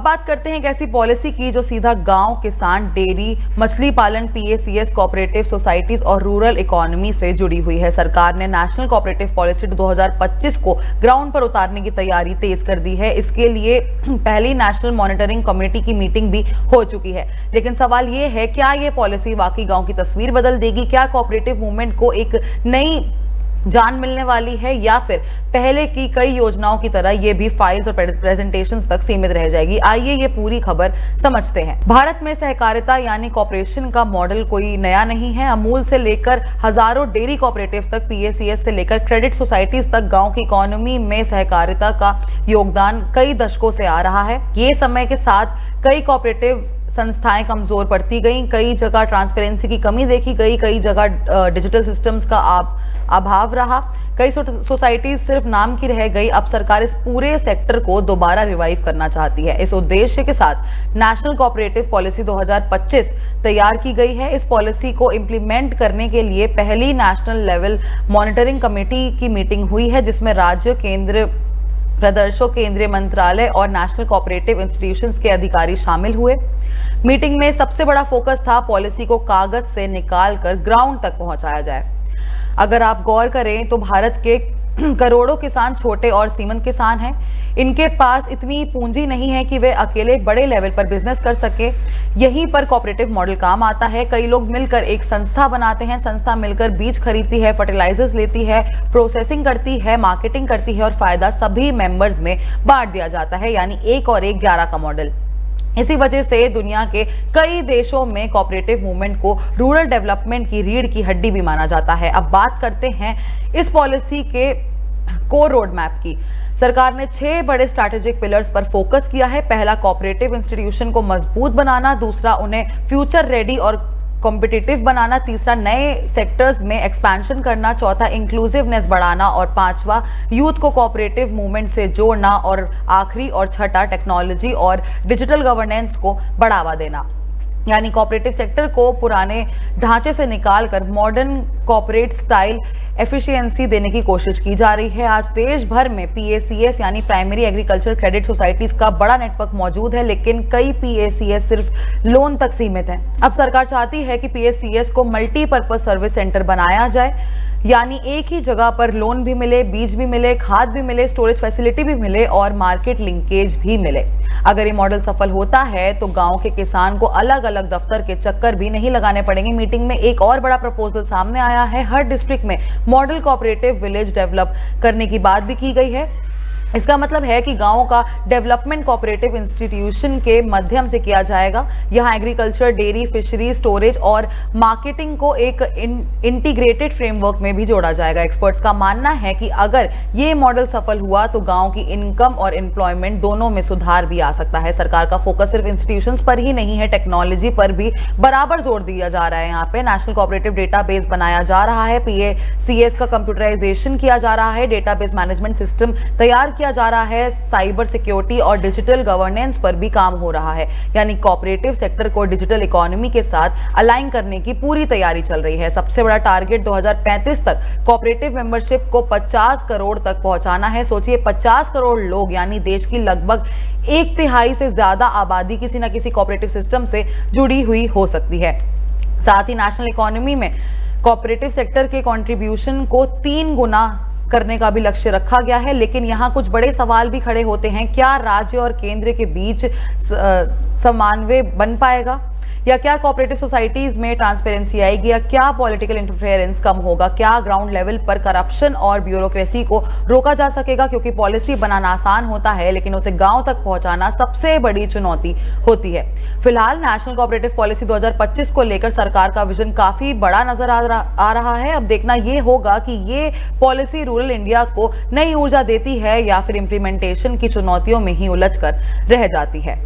बात करते हैं एक ऐसी पॉलिसी की जो सीधा गांव, किसान, डेयरी, मछली पालन, पीएसीएस, कोऑपरेटिव सोसाइटीज और रूरल इकोनॉमी से जुड़ी हुई है। सरकार ने नेशनल कोऑपरेटिव पॉलिसी 2025 को ग्राउंड पर उतारने की तैयारी तेज कर दी है। इसके लिए पहली नेशनल मॉनिटरिंग कमेटी की मीटिंग भी हो चुकी है। लेकिन सवाल ये है, क्या ये पॉलिसी वाकई गांव की तस्वीर बदल देगी? क्या कोऑपरेटिव मूवमेंट को एक नई जान मिलने वाली है, या फिर पहले की कई योजनाओं की तरह ये भी फाइल्स और प्रेजेंटेशंस तक सीमित रह जाएगी? आइए ये पूरी खबर समझते हैं। भारत में सहकारिता यानी कॉर्पोरेशन का मॉडल कोई नया नहीं है। अमूल से लेकर हजारों डेयरी कोऑपरेटिव्स तक, पीएसीएस से लेकर क्रेडिट सोसाइटीज तक गांव की इकोनॉमी में सहकारिता का योगदान कई दशकों से आ रहा है। ये समय के साथ कई कोऑपरेटिव संस्थाएं कमजोर पड़ती गईं, कई जगह ट्रांसपेरेंसी की कमी देखी गई, कई जगह डिजिटल सिस्टम्स का अभाव रहा, कई सोसाइटीज सिर्फ नाम की रह गई। अब सरकार इस पूरे सेक्टर को दोबारा रिवाइव करना चाहती है। इस उद्देश्य के साथ नेशनल कोऑपरेटिव पॉलिसी 2025 तैयार की गई है। इस पॉलिसी को इंप्लीमेंट करने के लिए पहली नेशनल लेवल मॉनिटरिंग कमेटी की मीटिंग हुई है, जिसमें राज्य, केंद्र प्रदर्शों, केंद्रीय मंत्रालय और नेशनल कोऑपरेटिव इंस्टीट्यूशंस के अधिकारी शामिल हुए। मीटिंग में सबसे बड़ा फोकस था पॉलिसी को कागज से निकाल कर ग्राउंड तक पहुंचाया जाए। अगर आप गौर करें तो भारत के करोड़ों किसान छोटे और सीमांत किसान हैं। इनके पास इतनी पूंजी नहीं है कि वे अकेले बड़े लेवल पर बिजनेस कर सके। यहीं पर कोऑपरेटिव मॉडल काम आता है। कई लोग मिलकर एक संस्था बनाते हैं। संस्था मिलकर बीज खरीदती है, फर्टिलाइजर्स लेती है, प्रोसेसिंग करती है, मार्केटिंग करती है और फायदा सभी मेंबर्स में बांट दिया जाता है, यानी 1 और 1 11 का मॉडल। इसी वजह से दुनिया के कई देशों में कोऑपरेटिव मूवमेंट को रूरल डेवलपमेंट की रीढ़ की हड्डी भी माना जाता है। अब बात करते हैं इस पॉलिसी के कोर रोड मैप की। सरकार ने 6 बड़े स्ट्रैटेजिक पिलर्स पर फोकस किया है। पहला, कोऑपरेटिव इंस्टीट्यूशन को मजबूत बनाना। दूसरा, उन्हें फ्यूचर रेडी और कॉम्पिटिटिव बनाना। तीसरा, नए सेक्टर्स में एक्सपेंशन करना। चौथा, इंक्लूसिवनेस बढ़ाना। और पांचवा, यूथ को कोऑपरेटिव मूवमेंट से जोड़ना। और आखिरी और छठा, टेक्नोलॉजी और डिजिटल गवर्नेंस को बढ़ावा देना। यानी कोऑपरेटिव सेक्टर को पुराने ढांचे से निकालकर मॉडर्न कॉर्पोरेट स्टाइल एफिशिएंसी देने की कोशिश की जा रही है। आज देश भर में पीएसीएस यानी प्राइमरी एग्रीकल्चर क्रेडिट सोसाइटीज का बड़ा नेटवर्क मौजूद है, लेकिन कई पीएसीएस सिर्फ लोन तक सीमित हैं। अब सरकार चाहती है कि पीएसीएस को मल्टीपर्पज सर्विस सेंटर बनाया जाए, यानी एक ही जगह पर लोन भी मिले, बीज भी मिले, खाद भी मिले, स्टोरेज फैसिलिटी भी मिले और मार्केट लिंकेज भी मिले। अगर ये मॉडल सफल होता है तो गांव के किसान को अलग अलग दफ्तर के चक्कर भी नहीं लगाने पड़ेंगे। मीटिंग में एक और बड़ा प्रपोजल सामने आया है। हर डिस्ट्रिक्ट में मॉडल कोऑपरेटिव विलेज डेवलप करने की बात भी की गई है। इसका मतलब है कि गांवों का डेवलपमेंट कोऑपरेटिव इंस्टीट्यूशन के माध्यम से किया जाएगा। यहां एग्रीकल्चर, डेयरी, फिशरी, स्टोरेज और मार्केटिंग को एक इंटीग्रेटेड फ्रेमवर्क में भी जोड़ा जाएगा। एक्सपर्ट्स का मानना है कि अगर ये मॉडल सफल हुआ तो गांव की इनकम और एम्प्लॉयमेंट दोनों में सुधार भी आ सकता है। सरकार का फोकस सिर्फ इंस्टीट्यूशंस पर ही नहीं है, टेक्नोलॉजी पर भी बराबर जोर दिया जा रहा है। यहाँ पे नेशनल कोऑपरेटिव डेटाबेस बनाया जा रहा है, पीएसीएस का कंप्यूटराइजेशन किया जा रहा है, डेटाबेस मैनेजमेंट सिस्टम तैयार किया जा रहा है, साइबर सिक्योरिटी और डिजिटल गवर्नेंस पर भी काम हो रहा है। यानी कोऑपरेटिव सेक्टर को डिजिटल इकोनॉमी के साथ अलाइन करने की पूरी तैयारी चल रही है। सबसे बड़ा टारगेट 2035 तक कोऑपरेटिव मेंबरशिप को 50 करोड़ तक पहुंचाना है। सोचिए, 50 करोड़ लोग, यानी देश की लगभग 1/3 से ज्यादा आबादी किसी न किसी कोऑपरेटिव सिस्टम से जुड़ी हुई हो सकती है। साथ ही नेशनल इकोनॉमी में कोऑपरेटिव सेक्टर के कंट्रीब्यूशन को 3 गुना करने का भी लक्ष्य रखा गया है। लेकिन यहाँ कुछ बड़े सवाल भी खड़े होते हैं। क्या राज्य और केंद्र के बीच समन्वय बन पाएगा, या क्या कोऑपरेटिव सोसाइटीज में ट्रांसपेरेंसी आएगी, या क्या पॉलिटिकल इंटरफेरेंस कम होगा, क्या ग्राउंड लेवल पर करप्शन और ब्यूरोक्रेसी को रोका जा सकेगा? क्योंकि पॉलिसी बनाना आसान होता है, लेकिन उसे गांव तक पहुंचाना सबसे बड़ी चुनौती होती है। फिलहाल नेशनल कोऑपरेटिव पॉलिसी 2025 को लेकर सरकार का विजन काफी बड़ा नजर आ रहा है। अब देखना ये होगा कि ये पॉलिसी रूरल इंडिया को नई ऊर्जा देती है या फिर इंप्लीमेंटेशन की चुनौतियों में ही उलझ कर रह जाती है।